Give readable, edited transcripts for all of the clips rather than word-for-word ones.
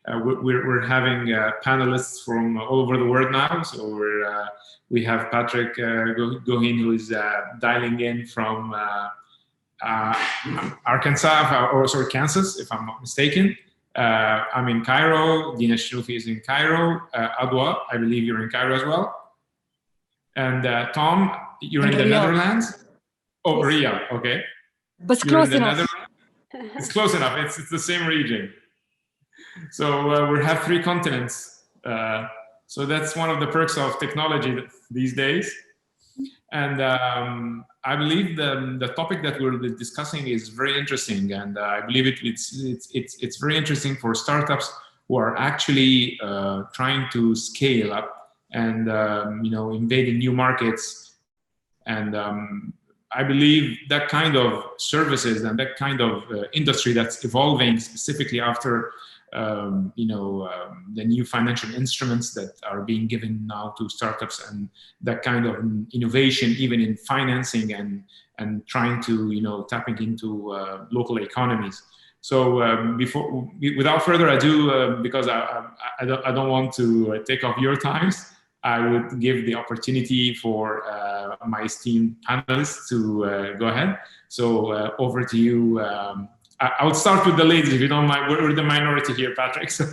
we're having panelists from all over the world now. So we have Patrick Gouhin, who is dialing in from Arkansas, or sorry, Kansas, if I'm not mistaken. I'm in Cairo. Dina El-Shenoufy is in Cairo. Adwa, I believe you're in Cairo as well. And Toam, you're in the Netherlands. Oh, Riyadh, okay. But it's close enough. It's close enough. It's the same region. So we have 3 continents. So that's one of the perks of technology these days. And I believe the topic that we'll be discussing is very interesting, and I believe it's very interesting for startups who are actually trying to scale up and invading new markets. And I believe that kind of services and that kind of industry that's evolving specifically after the new financial instruments that are being given now to startups, and that kind of innovation even in financing and trying to tapping into local economies. So without further ado, because I don't want to take up your times, I would give the opportunity for my esteemed panelists to go ahead. So over to you. I would start with the ladies, if you don't mind. We're the minority here, Patrick. So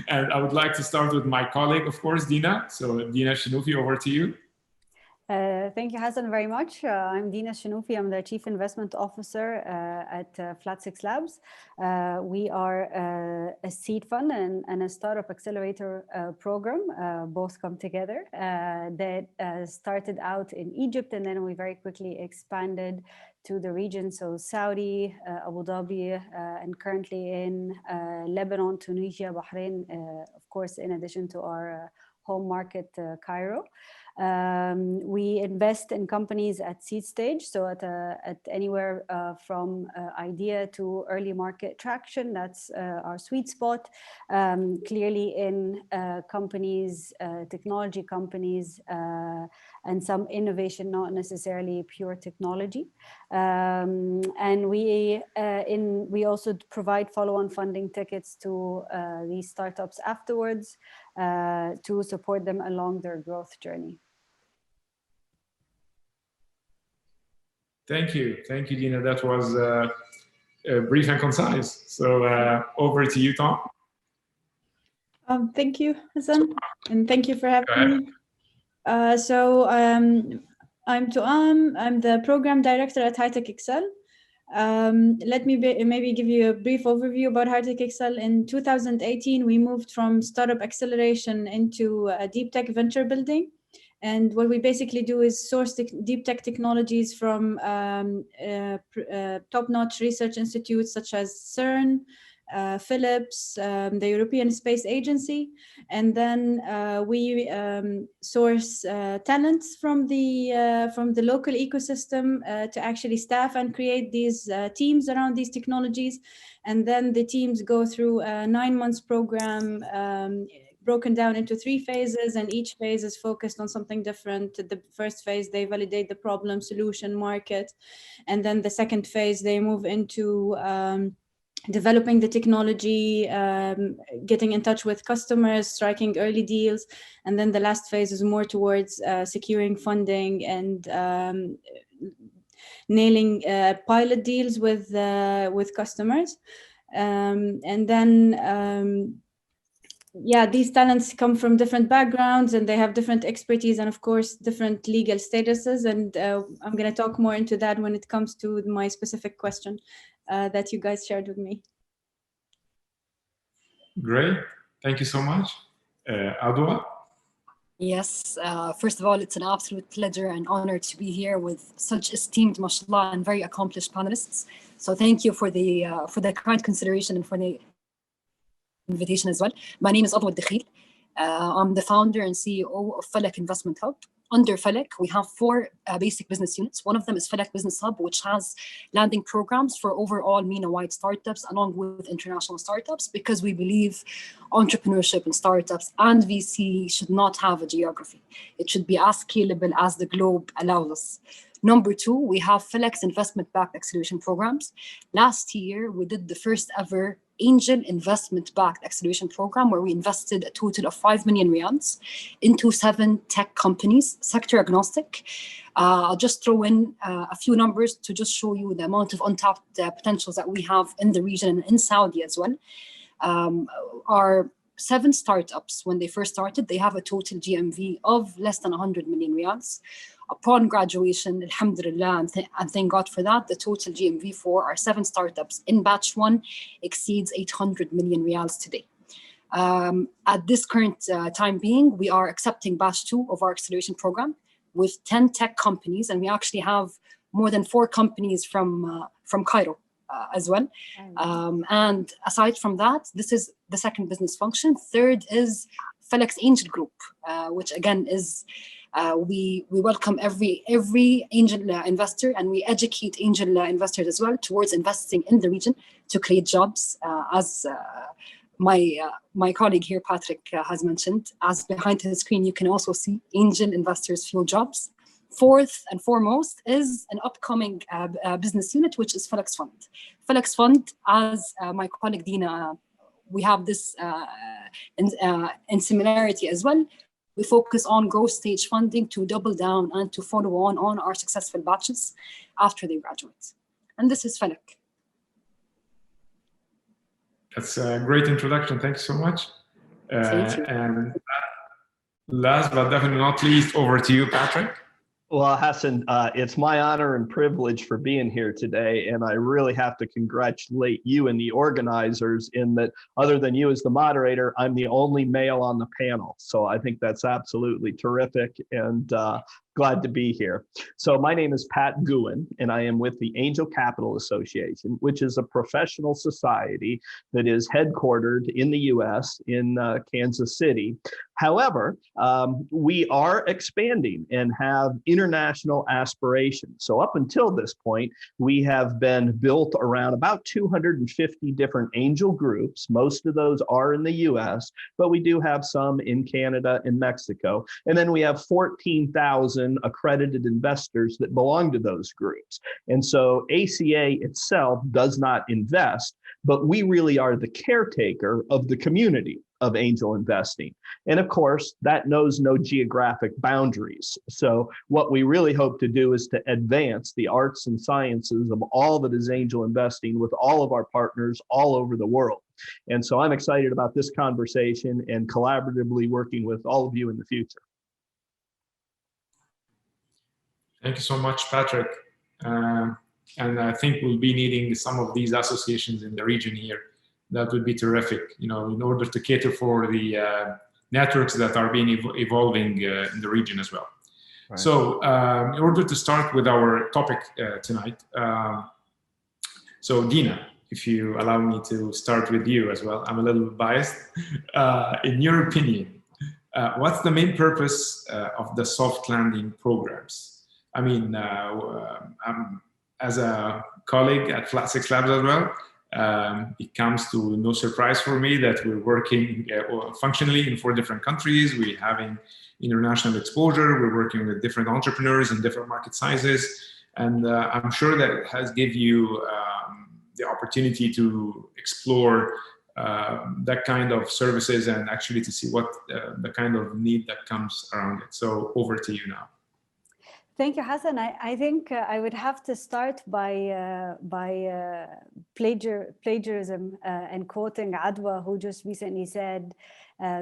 and I would like to start with my colleague, of course, Dina. So Dina El-Shenoufy, over to you. Thank you, Hassan, very much. I'm Dina El-Shenoufy. I'm the Chief Investment Officer at Flat6 Labs. We are a seed fund and a startup accelerator program. Both come together. That started out in Egypt, and then we very quickly expanded to the region. So Saudi, Abu Dhabi, and currently in Lebanon, Tunisia, Bahrain, of course, in addition to our home market, Cairo. We invest in companies at seed stage, so at anywhere from idea to early market traction. That's our sweet spot. Clearly in companies, technology companies, and some innovation, not necessarily pure technology. And we also provide follow-on funding tickets to these startups afterwards to support them along their growth journey. Thank you, Dina. That was brief and concise. So over to you, Toam. Thank you, Hassan, and thank you for having me. I'm Toam. I'm the program director at HighTechXL. Let me maybe give you a brief overview about HighTechXL. In 2018, we moved from startup acceleration into deep tech venture building. And what we basically do is source deep tech technologies from top-notch research institutes such as CERN, Philips, the European Space Agency, and then we source talents from the local ecosystem to actually staff and create these teams around these technologies. And then the teams go through a 9-month program broken down into 3 phases, and each phase is focused on something different. The first phase, they validate the problem, solution, market. And then the second phase, they move into developing the technology, getting in touch with customers, striking early deals. And then the last phase is more towards securing funding and nailing pilot deals with customers. And then these talents come from different backgrounds, and they have different expertise and, of course, different legal statuses. And I'm going to talk more into that when it comes to my specific question that you guys shared with me. Great. Thank you so much. Adwa? Yes. First of all, it's an absolute pleasure and honor to be here with such esteemed, mashallah, and very accomplished panelists. So thank you for the kind consideration and for the invitation as well. My name is Adwa Dakheel. I'm the founder and CEO of Falak Investment Hub. Under Falak, we have 4 basic business units. One of them is Falak Business Hub, which has landing programs for overall MENA-wide startups along with international startups, because we believe entrepreneurship in startups and VC should not have a geography. It should be as scalable as the globe allows us. Number 2, we have Falak's investment-backed acceleration programs. Last year, we did the first ever angel investment-backed acceleration program where we invested a total of 5 million riyals into 7 tech companies, sector agnostic. I'll just throw in a few numbers to just show you the amount of untapped potentials that we have in the region and in Saudi as well. Our 7 startups, when they first started, they have a total GMV of less than 100 million riyals. Upon graduation, alhamdulillah, and thank God for that, the total GMV for our 7 startups in batch 1 exceeds 800 million riyals today. At this current time being, we are accepting batch 2 of our acceleration program with 10 tech companies, and we actually have more than 4 companies from Cairo as well. And aside from that, this is the second business function. Third is Falak's Angel Group, which again is we welcome every angel investor, and we educate angel investors as well towards investing in the region to create jobs, as my colleague here, Patrick, has mentioned. As behind the screen, you can also see angel investors fuel jobs. Fourth and foremost is an upcoming business unit, which is Falak's Fund. Falak's Fund, as my colleague Dina, we have this in similarity as well. We focus on growth stage funding to double down and to follow on our successful batches after they graduate. And this is Falak. That's a great introduction. Thank you so much. Thank you. And last but definitely not least, over to you, Patrick. Well, Hassan, it's my honor and privilege for being here today, and I really have to congratulate you and the organizers in that, other than you as the moderator, I'm the only male on the panel. So I think that's absolutely terrific, and glad to be here. So my name is Pat Gouhin, and I am with the Angel Capital Association, which is a professional society that is headquartered in the US in Kansas City. However, we are expanding and have international aspirations. So up until this point, we have been built around about 250 different angel groups. Most of those are in the US, but we do have some in Canada and Mexico. And then we have 14,000 accredited investors that belong to those groups. And so ACA itself does not invest, but we really are the caretaker of the community of angel investing. And of course, that knows no geographic boundaries. So what we really hope to do is to advance the arts and sciences of all that is angel investing with all of our partners all over the world. And so I'm excited about this conversation and collaboratively working with all of you in the future. Thank you so much, Patrick. And I think we'll be needing some of these associations in the region here. That would be terrific, in order to cater for the networks that are being evolving in the region as well. Right. So in order to start with our topic tonight, so Dina, if you allow me to start with you as well, I'm a little biased. In your opinion, what's the main purpose of the soft landing programs? I mean, I'm, as a colleague at Flat6 Labs as well, it comes to no surprise for me that we're working functionally in 4 different countries. We're having international exposure. We're working with different entrepreneurs in different market sizes. And I'm sure that it has given you the opportunity to explore that kind of services and actually to see what the kind of need that comes around it. So over to you now. Thank you, Hassan. I think I would have to start by plagiarism and quoting Adwa, who just recently said,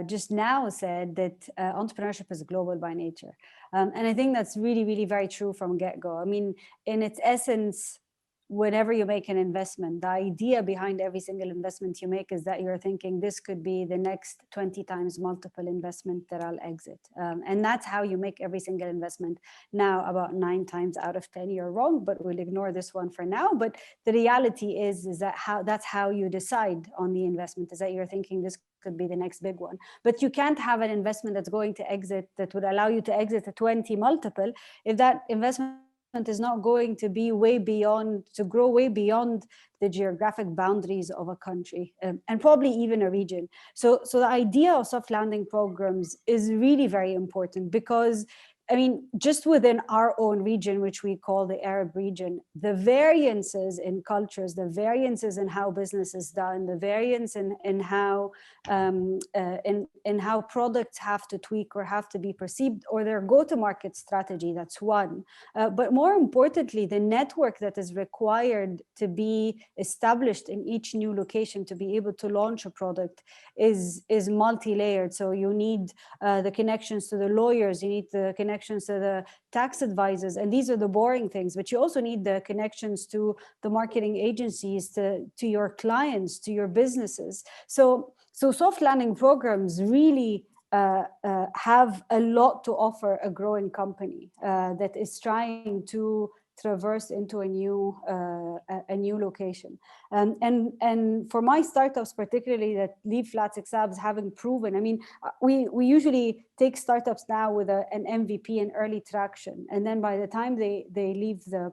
just now said that entrepreneurship is global by nature. And I think that's really, really very true from get-go. I mean, in its essence, whenever you make an investment, the idea behind every single investment you make is that you're thinking this could be the next 20 times multiple investment that I'll exit. And that's how you make every single investment. Now, about 9 times out of 10, you're wrong, but we'll ignore this one for now. But the reality is that that's how you decide on the investment, is that you're thinking this could be the next big one. But you can't have an investment that's going to exit, that would allow you to exit a 20 multiple, if that investment is not going to be grow way beyond the geographic boundaries of a country and probably even a region. So the idea of soft landing programs is really very important, because I mean, just within our own region, which we call the Arab region, the variances in cultures, the variances in how business is done, the variance in how in how products have to tweak or have to be perceived, or their go-to-market strategy. That's one. But more importantly, the network that is required to be established in each new location to be able to launch a product is multi-layered. So you need the connections to the lawyers, you need the connections to the tax advisors, and these are the boring things, but you also need the connections to the marketing agencies, to your clients, to your businesses. So soft landing programs really have a lot to offer a growing company that is trying to traverse into a new location. And for my startups, particularly that leave Flat6 Labs, having proven, I mean, we usually take startups now with an MVP and early traction. And then by the time they leave the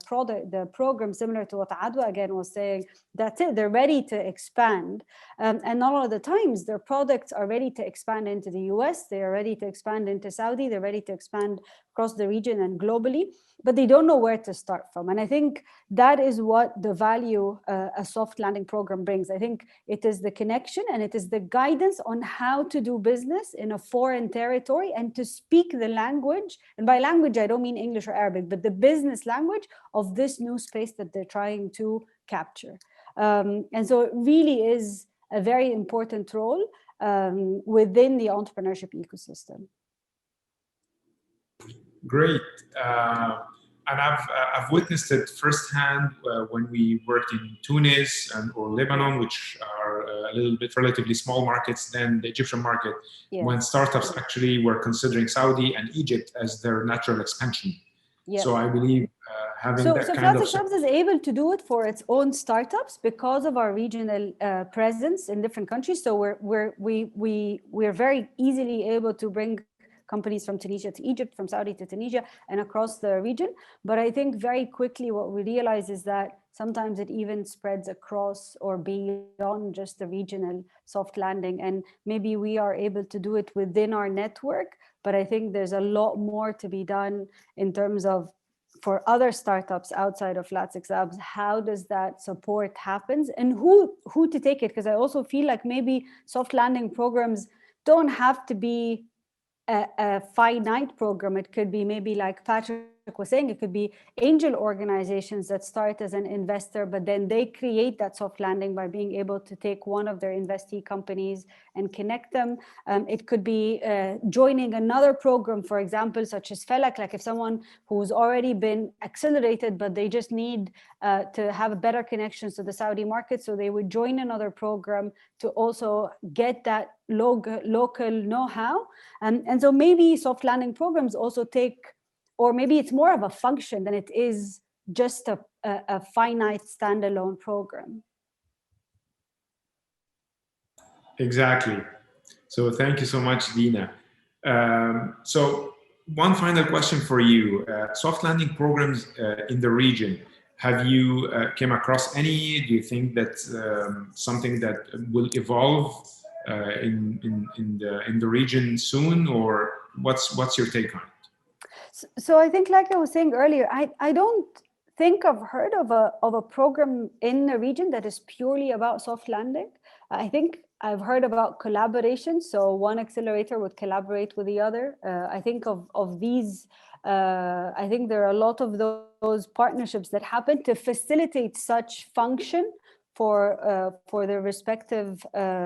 program, similar to what Adwa again was saying, that's it, they're ready to expand. And not all of the times their products are ready to expand into the US, they are ready to expand into Saudi, they're ready to expand across the region and globally, but they don't know where to start from. And I think that is what the value a soft landing program brings. I think it is the connection and it is the guidance on how to do business in a foreign territory and to speak the language. And by language, I don't mean English or Arabic, but the business language of this new space that they're trying to capture. And so it really is a very important role within the entrepreneurship ecosystem. Great. And I've witnessed it firsthand when we worked in Tunis or Lebanon, which are a little bit relatively small markets than the Egyptian market, yes. When startups actually were considering Saudi and Egypt as their natural expansion. Yes. So I believe having that kind of... So Flat6 Labs is able to do it for its own startups because of our regional presence in different countries. So we're very easily able to bring companies from Tunisia to Egypt, from Saudi to Tunisia, and across the region. But I think very quickly what we realize is that sometimes it even spreads across or beyond just the regional soft landing. And maybe we are able to do it within our network, but I think there's a lot more to be done in terms of, for other startups outside of Flat6 Labs, how does that support happens and who to take it? Because I also feel like maybe soft landing programs don't have to be a finite program. It could be maybe like Patrick was saying, it could be angel organizations that start as an investor, but then they create that soft landing by being able to take one of their investee companies and connect them. It could be joining another program, for example, such as Falak, like if someone who's already been accelerated, but they just need to have better connections to the Saudi market. So they would join another program to also get that local know-how. And so maybe soft landing programs also take, or maybe it's more of a function than it is just a finite standalone program. Exactly. So thank you so much, Dina. So one final question for you. Soft landing programs in the region, have you came across any? Do you think that something that will evolve in the region soon, or what's your take on it? So I think, like I was saying earlier, I don't think I've heard of a program in the region that is purely about soft landing. I think I've heard about collaboration. So one accelerator would collaborate with the other. I think of these, I think there are a lot of those partnerships that happen to facilitate such function for the respective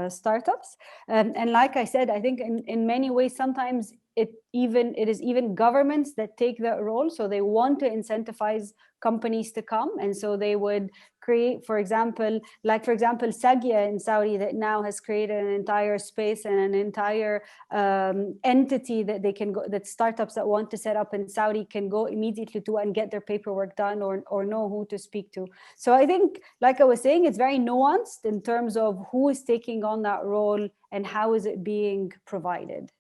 startups. And like I said, I think in many ways, sometimes it is even governments that take that role. So they want to incentivize companies to come. And so they would create, for example, Sagia in Saudi, that now has created an entire space and an entire entity that they can go, that startups that want to set up in Saudi can go immediately to and get their paperwork done or know who to speak to. So I think, like I was saying, it's very nuanced in terms of who is taking on that role and how is it being provided.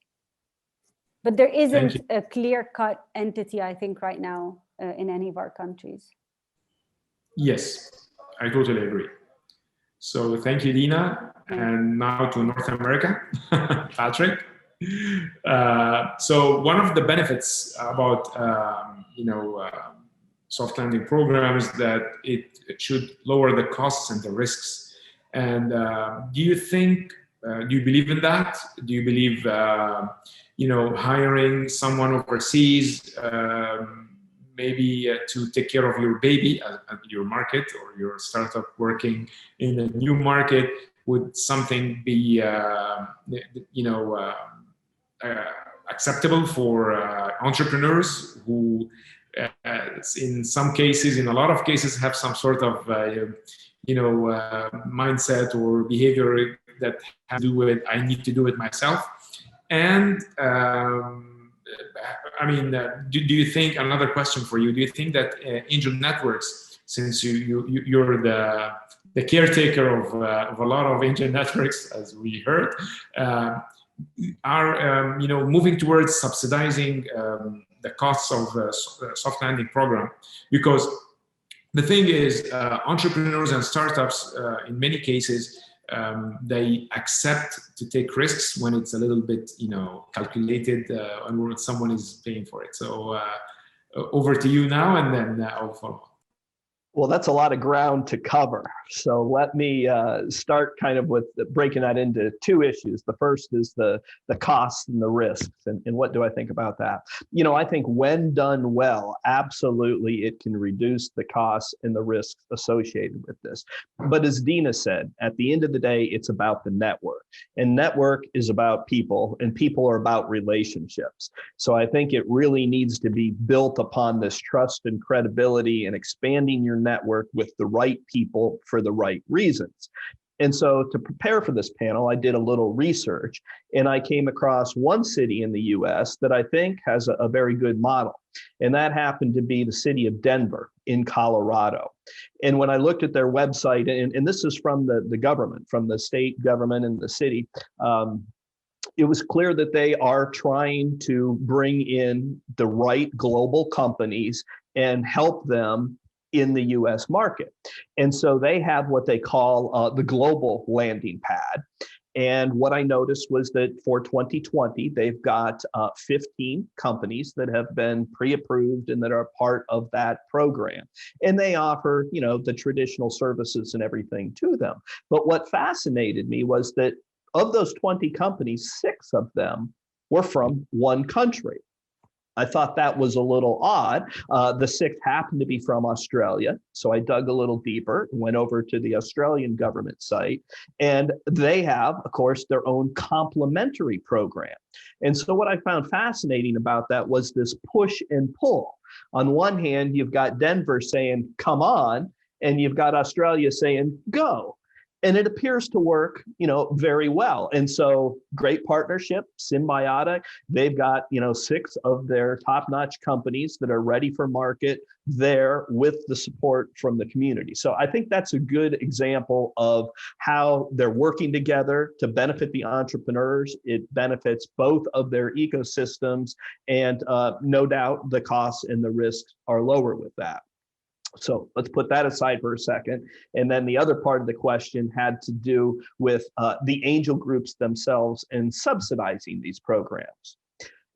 But there isn't a clear-cut entity, I think, right now in any of our countries. Yes, I totally agree. So thank you, Dina. And now to North America, Patrick. So one of the benefits about soft landing program is that it should lower the costs and the risks. And do you believe in that? Do you believe hiring someone overseas, maybe to take care of your baby at your market, or your startup working in a new market, would something be acceptable for entrepreneurs who in some cases, in a lot of cases, have some sort of mindset or behavior that has to do with, I need to do it myself? And do you think, another question for you, do you think that angel networks, since you're the caretaker of a lot of angel networks, as we heard, are moving towards subsidizing the costs of the soft landing program? Because the thing is, entrepreneurs and startups, in many cases, they accept to take risks when it's a little bit, calculated, and when someone is paying for it. So over to you now, and then I'll follow. Well, that's a lot of ground to cover. So let me start kind of with breaking that into two issues. The first is the costs and the risks, and what do I think about that? I think when done well, absolutely it can reduce the costs and the risks associated with this. But as Dina said, at the end of the day, it's about the network. And network is about people, and people are about relationships. So I think it really needs to be built upon this trust and credibility, and expanding your network with the right people for the right reasons. And so to prepare for this panel, I did a little research, and I came across one city in the US that I think has a very good model. And that happened to be the city of Denver in Colorado. And when I looked at their website, and this is from the government, from the state government and the city, it was clear that they are trying to bring in the right global companies and help them in the US market. And so they have what they call the global landing pad. And what I noticed was that for 2020, they've got 15 companies that have been pre-approved and that are part of that program. And they offer, the traditional services and everything to them. But what fascinated me was that of those 20 companies, 6 of them were from one country. I thought that was a little odd. The 6th happened to be from Australia. So I dug a little deeper, went over to the Australian government site, and they have, of course, their own complementary program. And so what I found fascinating about that was this push and pull. On one hand, you've got Denver saying, come on, and you've got Australia saying, go. And it appears to work, very well. And so great partnership, symbiotic. They've got, 6 of their top-notch companies that are ready for market there with the support from the community. So I think that's a good example of how they're working together to benefit the entrepreneurs. It benefits both of their ecosystems, and no doubt the costs and the risks are lower with that. So let's put that aside for a second. And then the other part of the question had to do with the angel groups themselves and subsidizing these programs.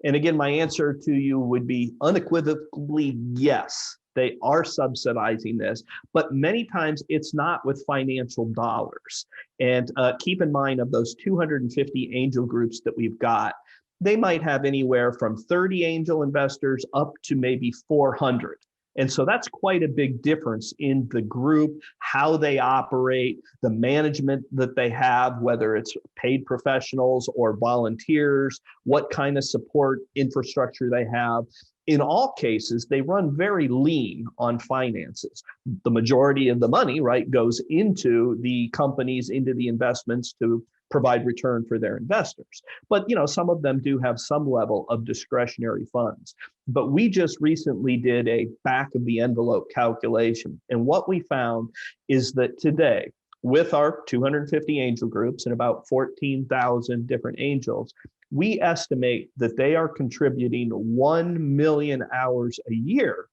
And again, my answer to you would be unequivocally yes, they are subsidizing this, but many times it's not with financial dollars. And keep in mind, of those 250 angel groups that we've got, they might have anywhere from 30 angel investors up to maybe 400. And so that's quite a big difference in the group, how they operate, the management that they have, whether it's paid professionals or volunteers, what kind of support infrastructure they have. In all cases, they run very lean on finances. The majority of the money, right, goes into the companies, into the investments to provide return for their investors. But some of them do have some level of discretionary funds. But we just recently did a back of the envelope calculation. And what we found is that today, with our 250 angel groups and about 14,000 different angels, we estimate that they are contributing 1 million hours a year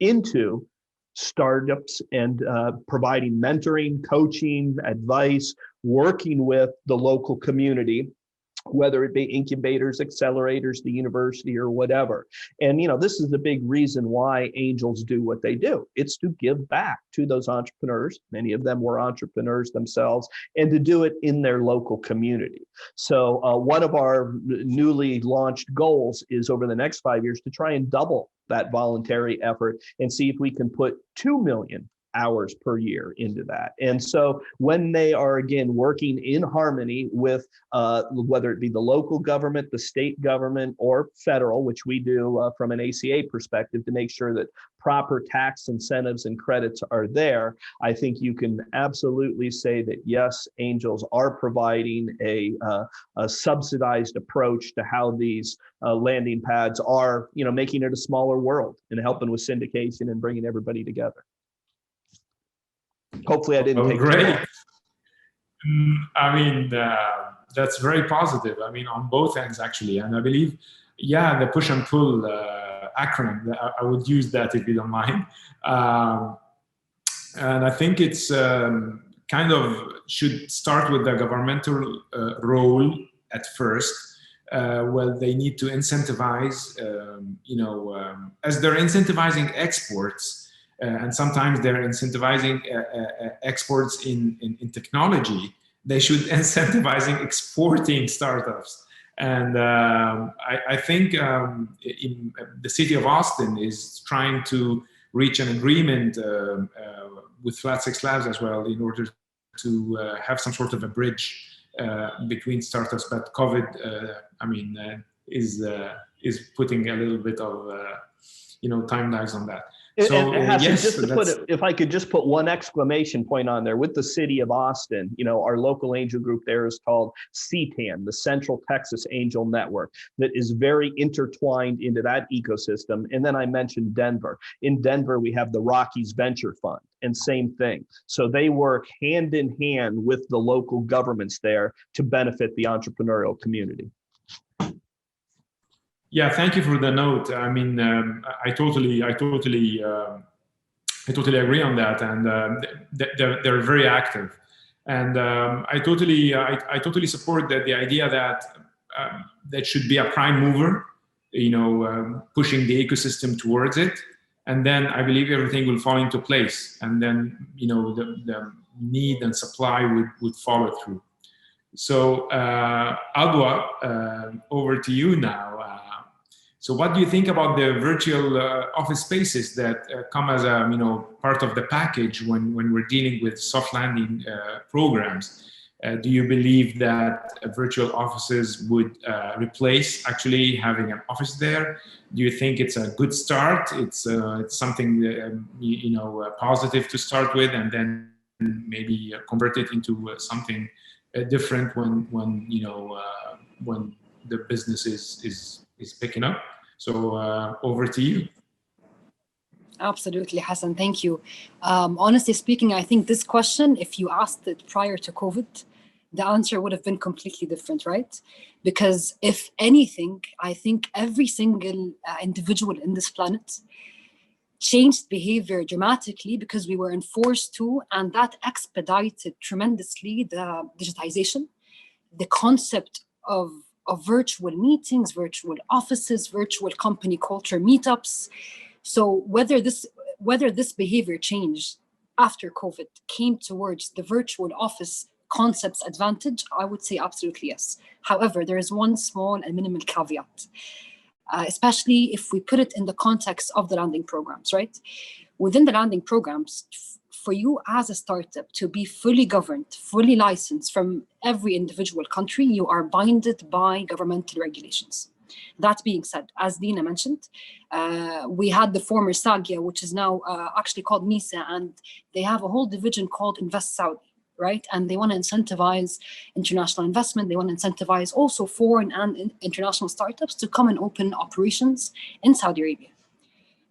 into startups and providing mentoring, coaching, advice, working with the local community whether it be incubators, accelerators, the university, or whatever. And, this is the big reason why angels do what they do. It's to give back to those entrepreneurs. Many of them were entrepreneurs themselves, and to do it in their local community. So one of our newly launched goals is over the next 5 years to try and double that voluntary effort and see if we can put 2 million hours per year into that. And so when they are, again, working in harmony with whether it be the local government, the state government, or federal, which we do from an ACA perspective to make sure that proper tax incentives and credits are there, I think you can absolutely say that, yes, angels are providing a subsidized approach to how these landing pads are, making it a smaller world and helping with syndication and bringing everybody together. Hopefully I didn't take great. I mean, that's very positive. I mean, on both ends, actually. And I believe, the push and pull acronym, I would use that if you don't mind. And I think it's kind of should start with the governmental role at first. Well, they need to incentivize, as they're incentivizing exports, and sometimes they're incentivizing exports in technology, they should incentivizing exporting startups. And I think in the city of Austin is trying to reach an agreement with FlatSix as well in order to have some sort of a bridge between startups. But COVID, is putting a little bit of time lags on that. So Hassan, just to put it, if I could just put one exclamation point on there, with the city of Austin, our local angel group there is called CTAN, the Central Texas Angel Network, that is very intertwined into that ecosystem. And then I mentioned Denver. In Denver, we have the Rockies Venture Fund, and same thing. So they work hand in hand with the local governments there to benefit the entrepreneurial community. Yeah, thank you for the note. I mean, I totally agree on that, and they're very active, and I totally support the idea that that should be a prime mover, pushing the ecosystem towards it, and then I believe everything will fall into place, and then the need and supply would follow through. So Adwa, over to you now. So what do you think about the virtual office spaces that come as a part of the package when we're dealing with soft landing programs? Do you believe that virtual offices would replace actually having an office there? Do you think it's a good start? It's something positive to start with, and then maybe convert it into something different when the business is picking up. So over to you. Absolutely, Hassan. Thank you. Honestly speaking, I think this question, if you asked it prior to COVID, the answer would have been completely different, right? Because if anything, I think every single individual in this planet changed behavior dramatically because we were enforced to, and that expedited tremendously the digitization, the concept of virtual meetings, virtual offices, virtual company culture meetups. So whether this behavior change after COVID came towards the virtual office concept's advantage, I would say absolutely yes. However, there is one small and minimal caveat, especially if we put it in the context of the landing programs, right? Within the landing programs, for you as a startup to be fully governed, fully licensed from every individual country, you are binded by governmental regulations. That being said, as Dina mentioned, we had the former SAGIA, which is now actually called MISA, and they have a whole division called Invest Saudi, right? And they want to incentivize international investment. They want to incentivize also foreign and international startups to come and open operations in Saudi Arabia.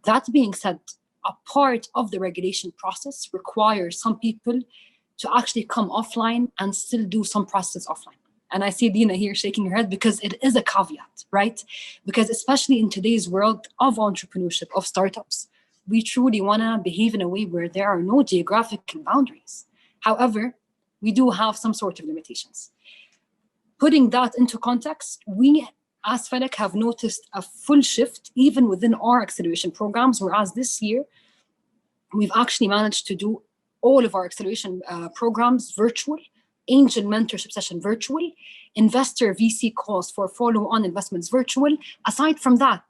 That being said, a part of the regulation process requires some people to actually come offline and still do some process offline. And I see Dina here shaking her head because it is a caveat, right? Because especially in today's world of entrepreneurship, of startups, we truly want to behave in a way where there are no geographic boundaries. However, we do have some sort of limitations. Putting that into context, we as Falak have noticed a full shift even within our acceleration programs, whereas this year we've actually managed to do all of our acceleration programs virtual, angel mentorship session virtual, investor VC calls for follow-on investments virtual. Aside from that,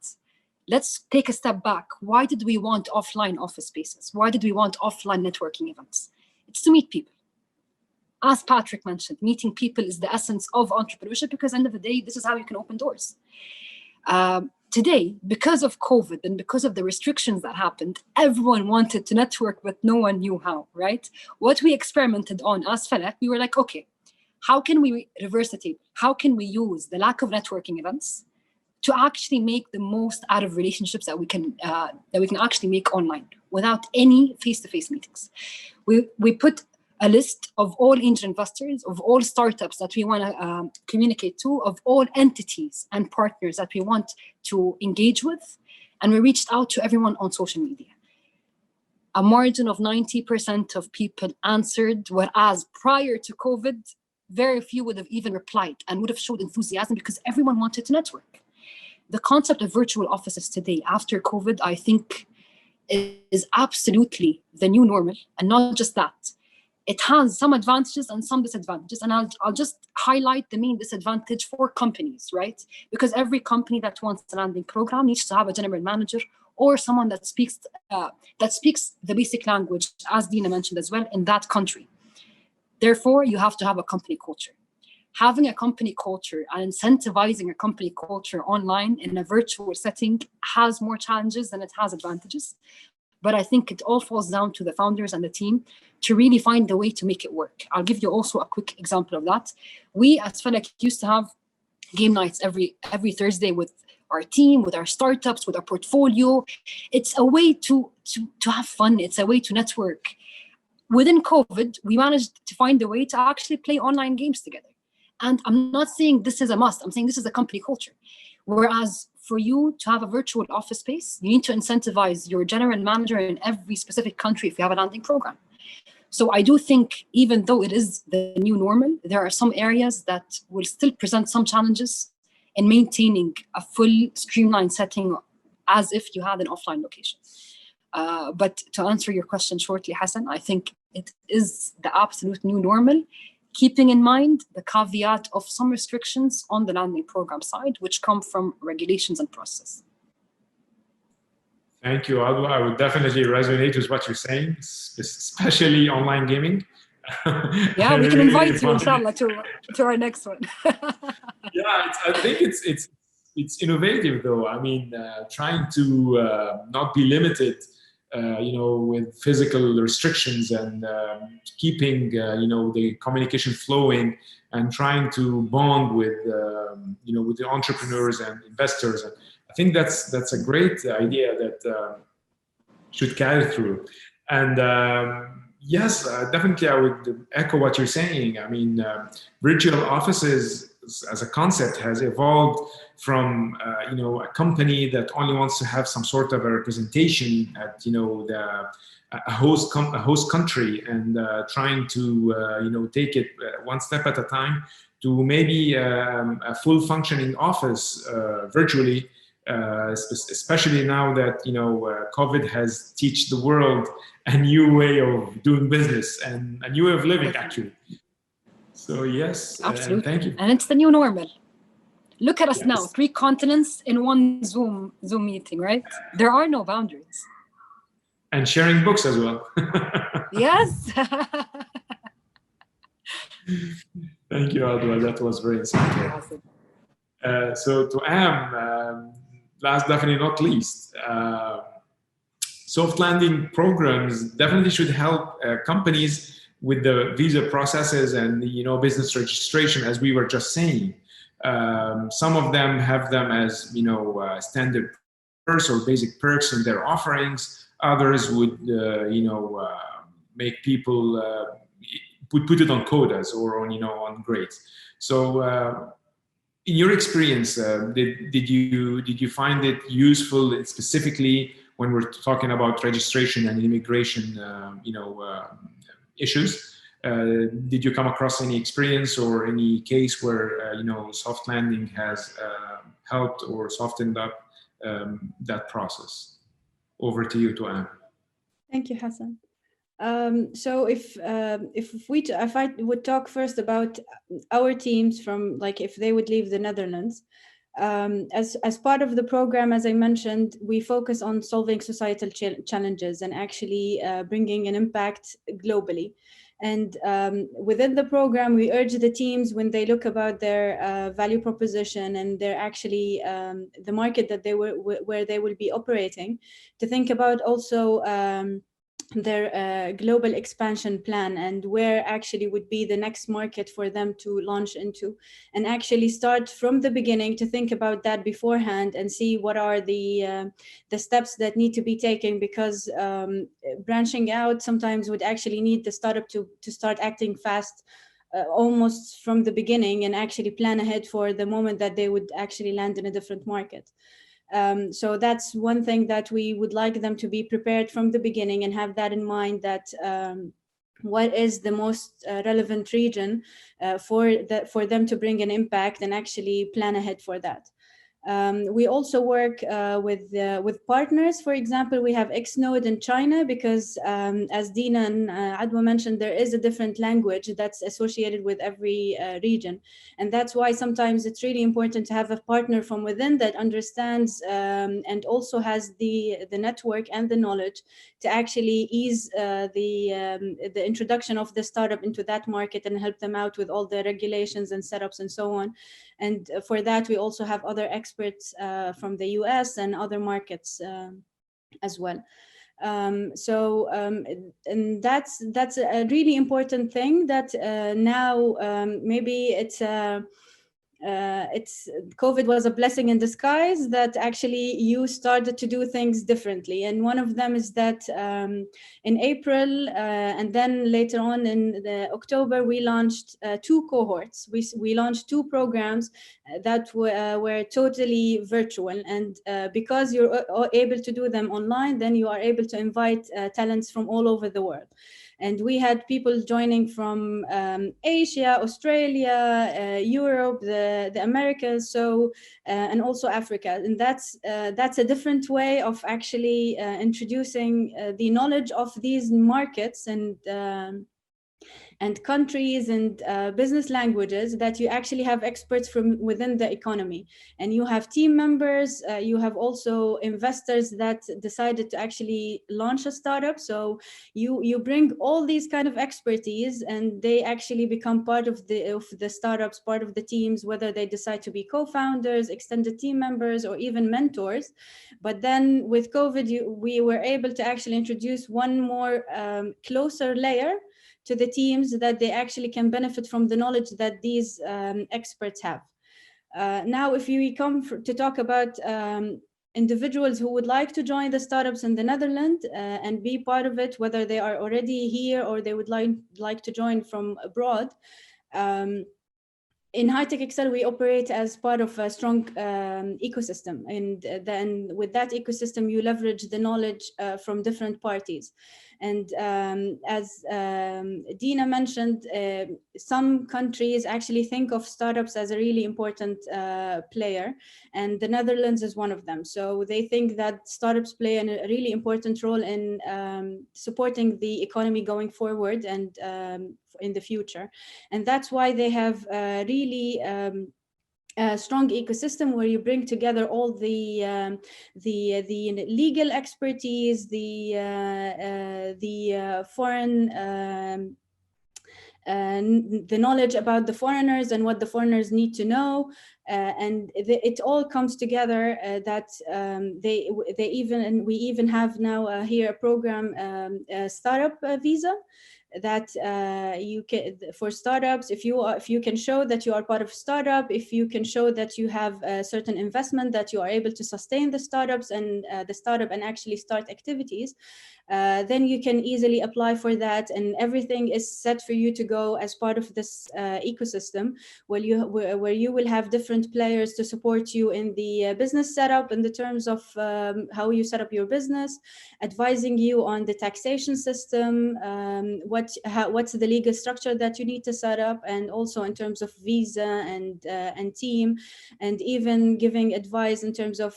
let's take a step back. Why did we want offline office spaces? Why did we want offline networking events? It's to meet people. As Patrick mentioned, meeting people is the essence of entrepreneurship, because at the end of the day, this is how you can open doors. Today, because of COVID and because of the restrictions that happened, everyone wanted to network, but no one knew how, right? What we experimented on as Falak, we were like, okay, how can we reverse the table? How can we use the lack of networking events to actually make the most out of relationships that we can actually make online without any face-to-face meetings? We put a list of all angel investors, of all startups that we want to communicate to, of all entities and partners that we want to engage with, and we reached out to everyone on social media. A margin of 90% of people answered, whereas prior to COVID, very few would have even replied and would have showed enthusiasm because everyone wanted to network. The concept of virtual offices today, after COVID, I think is absolutely the new normal, and not just that. It has some advantages and some disadvantages, and I'll just highlight the main disadvantage for companies, right? Because every company that wants a landing program needs to have a general manager or someone that speaks the basic language, as Dina mentioned as well, in that country. Therefore, you have to have a company culture. Having a company culture and incentivizing a company culture online in a virtual setting has more challenges than it has advantages. But I think it all falls down to the founders and the team to really find a way to make it work. I'll give you also a quick example of that. We as Falak used to have game nights every Thursday with our team, with our startups, with our portfolio. It's a way to have fun. It's a way to network. Within COVID, we managed to find a way to actually play online games together. And I'm not saying this is a must. I'm saying this is a company culture. Whereas for you to have a virtual office space, you need to incentivize your general manager in every specific country if you have a landing program. So I do think, even though it is the new normal, there are some areas that will still present some challenges in maintaining a full streamlined setting as if you had an offline location. But to answer your question shortly, Hassan, I think it is the absolute new normal, keeping in mind the caveat of some restrictions on the landing program side, which come from regulations and process. Thank you, Adwa. I would definitely resonate with what you're saying, especially online gaming. Yeah, we can invite you, inshallah, to our next one. Yeah, I think it's innovative, though. I mean, trying to not be limited, with physical restrictions and keeping, the communication flowing, and trying to bond with, with the entrepreneurs and investors. And I think that's a great idea that should carry through. And yes, definitely, I would echo what you're saying. I mean, virtual offices as a concept has evolved from a company that only wants to have some sort of a representation at a host country, and trying to take it one step at a time to maybe a full functioning office virtually, especially now that COVID has taught the world a new way of doing business and a new way of living, actually. So yes, absolutely. Thank you. And it's the new normal. Look at us now, 3 continents in one Zoom meeting, right? There are no boundaries. And sharing books as well. Yes. Thank you, Adwa. That was very insightful. So Toam, last definitely not least, soft landing programs definitely should help companies with the visa processes and the business registration, as we were just saying. Some of them have them as standard perks or basic perks in their offerings. Others would make people put it on quotas or on grades. So in your experience, did you find it useful specifically when we're talking about registration and immigration issues? Did you come across any experience or any case where soft landing has helped or softened up that process? Over to you, Toam. Thank you, Hassan. So if I would talk first about our teams from, like, if they would leave the Netherlands, as part of the program, as I mentioned, we focus on solving societal challenges and actually bringing an impact globally. And within the program, we urge the teams, when they look about their value proposition and they're actually the market that where they will be operating, to think about also their global expansion plan and where actually would be the next market for them to launch into, and actually start from the beginning to think about that beforehand and see what are the steps that need to be taken, because branching out sometimes would actually need the startup to start acting fast almost from the beginning, and actually plan ahead for the moment that they would actually land in a different market. So that's one thing that we would like them to be prepared from the beginning and have that in mind, that what is the most relevant region for them to bring an impact, and actually plan ahead for that. We also work with partners. For example, we have Xnode in China, because as Dina and Adwa mentioned, there is a different language that's associated with every region. And that's why sometimes it's really important to have a partner from within that understands and also has the network and the knowledge to actually ease the introduction of the startup into that market and help them out with all the regulations and setups and so on. And for that, we also have other experts from the US and other markets as well. And that's a really important thing, that now maybe it's COVID was a blessing in disguise, that actually you started to do things differently. And one of them is that in April and then later on in October, we launched 2 cohorts. We launched 2 programs that were totally virtual. And because you're able to do them online, then you are able to invite talents from all over the world. And we had people joining from Asia, Australia, Europe, the Americas, so and also Africa. And that's a different way of actually introducing the knowledge of these markets and countries and business languages, that you actually have experts from within the economy, and you have team members, you have also investors that decided to actually launch a startup. So you bring all these kind of expertise, and they actually become part of the startups, part of the teams, whether they decide to be co-founders, extended team members, or even mentors. But then with COVID, we were able to actually introduce one more closer layer to the teams, that they actually can benefit from the knowledge that these experts have. Now, if we come to talk about individuals who would like to join the startups in the Netherlands and be part of it, whether they are already here or they would like to join from abroad, in HighTechXL, we operate as part of a strong ecosystem. And then with that ecosystem, you leverage the knowledge from different parties. And as Dina mentioned, some countries actually think of startups as a really important player, and the Netherlands is one of them. So they think that startups play a really important role in supporting the economy going forward and in the future. And that's why they have really a strong ecosystem where you bring together all the legal expertise, the foreign the knowledge about the foreigners and what the foreigners need to know, and it all comes together. That we even have now here a program, startup visa, that you can, for startups, if you can show that you are part of a startup, if you can show that you have a certain investment, that you are able to sustain the startups and actually start activities, then you can easily apply for that, and everything is set for you to go as part of this ecosystem, where you will have different players to support you in the business setup, in the terms of how you set up your business, advising you on the taxation system, what what's the legal structure that you need to set up, and also in terms of visa and team, and even giving advice in terms of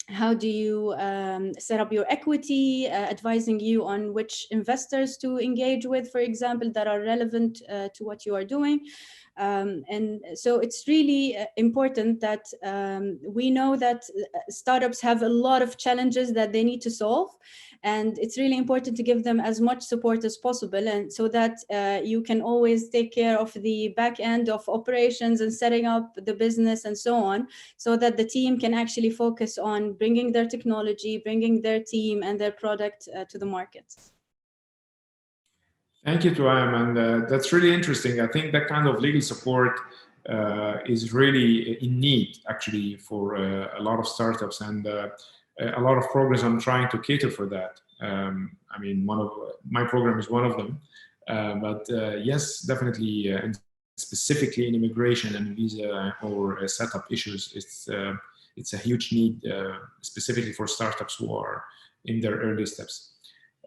how do you set up your equity, advising you on which investors to engage with, for example, that are relevant to what you are doing. And so it's really important that we know that startups have a lot of challenges that they need to solve. And it's really important to give them as much support as possible, and so that you can always take care of the back end of operations and setting up the business and so on, so that the team can actually focus on bringing their technology, bringing their team and their product to the market. Thank you, Toam, and that's really interesting. I think that kind of legal support is really in need, actually, for a lot of startups, and a lot of programs I'm trying to cater for that. I mean, my program is one of them, but yes, definitely, and specifically in immigration and visa or setup issues, it's a huge need, specifically for startups who are in their early steps.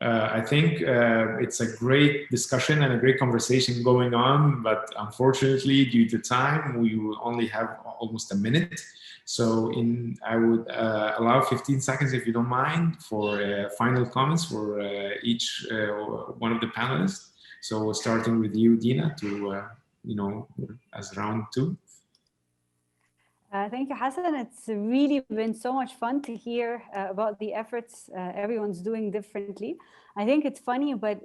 I think it's a great discussion and a great conversation going on, but unfortunately, due to time, we will only have almost a minute. So I would allow 15 seconds, if you don't mind, for final comments for each one of the panelists. So starting with you, Dina, to, as round two. Thank you, Hassan. It's really been so much fun to hear about the efforts everyone's doing differently. I think it's funny, but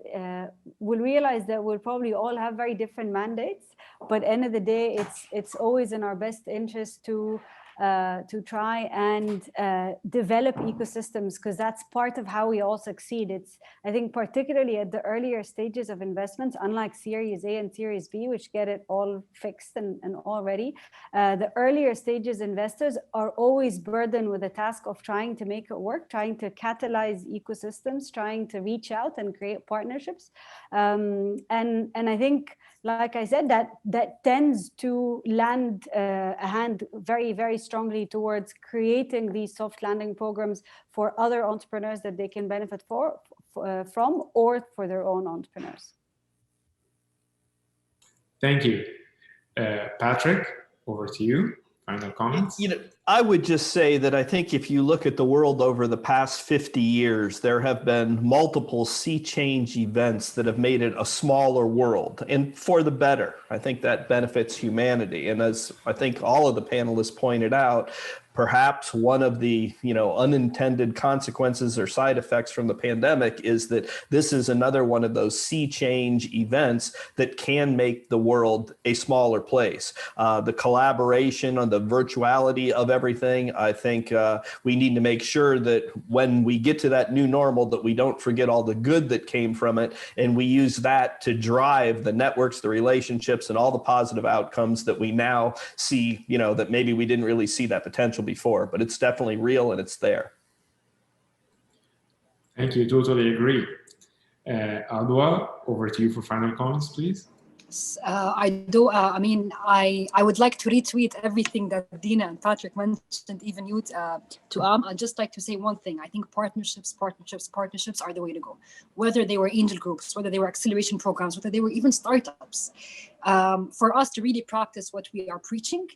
we'll realize that we'll probably all have very different mandates. But end of the day, it's always in our best interest to try and develop ecosystems, because that's part of how we all succeed. I think particularly at the earlier stages of investments, unlike Series A and Series B, which get it all fixed and all ready, the earlier stages investors are always burdened with the task of trying to make it work, trying to catalyze ecosystems, trying to reach out and create partnerships. And I think, like I said, that tends to land a hand very, very strongly towards creating these soft landing programs for other entrepreneurs that they can benefit from, or for their own entrepreneurs. Thank you. Patrick, over to you. Final comments? I would just say that I think if you look at the world over the past 50 years, there have been multiple sea change events that have made it a smaller world, and for the better. I think that benefits humanity. And as I think all of the panelists pointed out, perhaps one of the unintended consequences or side effects from the pandemic is that this is another one of those sea change events that can make the world a smaller place. The collaboration on the virtuality of everything, I think we need to make sure that when we get to that new normal, that we don't forget all the good that came from it, and we use that to drive the networks, the relationships, and all the positive outcomes that we now see, that maybe we didn't really see that potential before, but it's definitely real and it's there. Thank you, totally agree. Adwa, over to you for final comments, please. I would like to retweet everything that Dina and Patrick mentioned, even you, Toam. I'd just like to say one thing. I think partnerships are the way to go. Whether they were angel groups, whether they were acceleration programs, whether they were even startups. For us to really practice what we are preaching,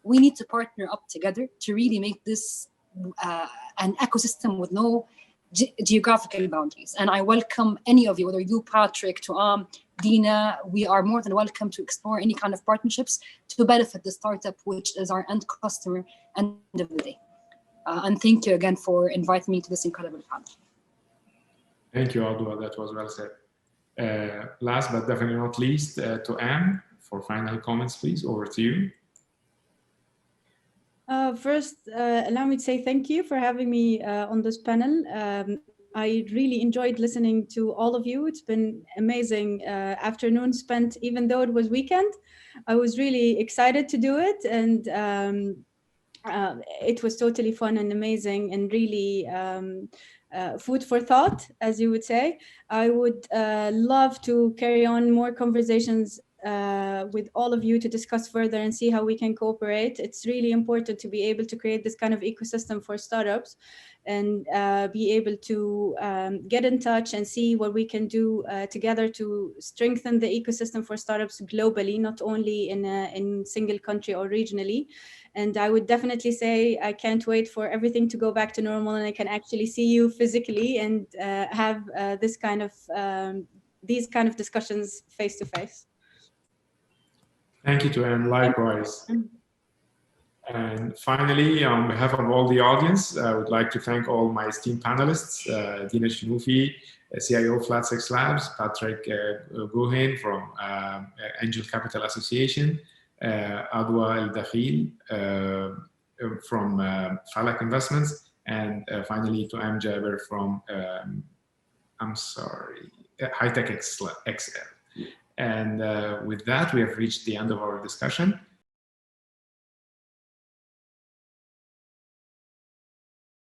we need to partner up together to really make this an ecosystem with no geographical boundaries. And I welcome any of you, whether you, Patrick, Toam, Dina, we are more than welcome to explore any kind of partnerships to benefit the startup, which is our end customer end of the day. And thank you again for inviting me to this incredible panel. Thank you, Adwa. That was well said. Last but definitely not least, Toam, for final comments, please. Over to you. First, allow me to say thank you for having me on this panel. I really enjoyed listening to all of you. It's been amazing afternoon spent, even though it was weekend. I was really excited to do it, and it was totally fun and amazing, and really food for thought, as you would say. I would love to carry on more conversations with all of you to discuss further and see how we can cooperate. It's really important to be able to create this kind of ecosystem for startups and be able to get in touch and see what we can do together to strengthen the ecosystem for startups globally, not only in single country or regionally. And I would definitely say I can't wait for everything to go back to normal and I can actually see you physically and have these kind of discussions face to face. Thank you, Toam. Likewise. And finally, on behalf of all the audience, I would like to thank all my esteemed panelists, Dina El-Shenoufy, CIO FlatSixLabs, Patrick Gouhin from Angel Capital Association, Adwa Dakheel from Falak Investments, and finally Toam Jaber from, HighTechXL. And with that, we have reached the end of our discussion.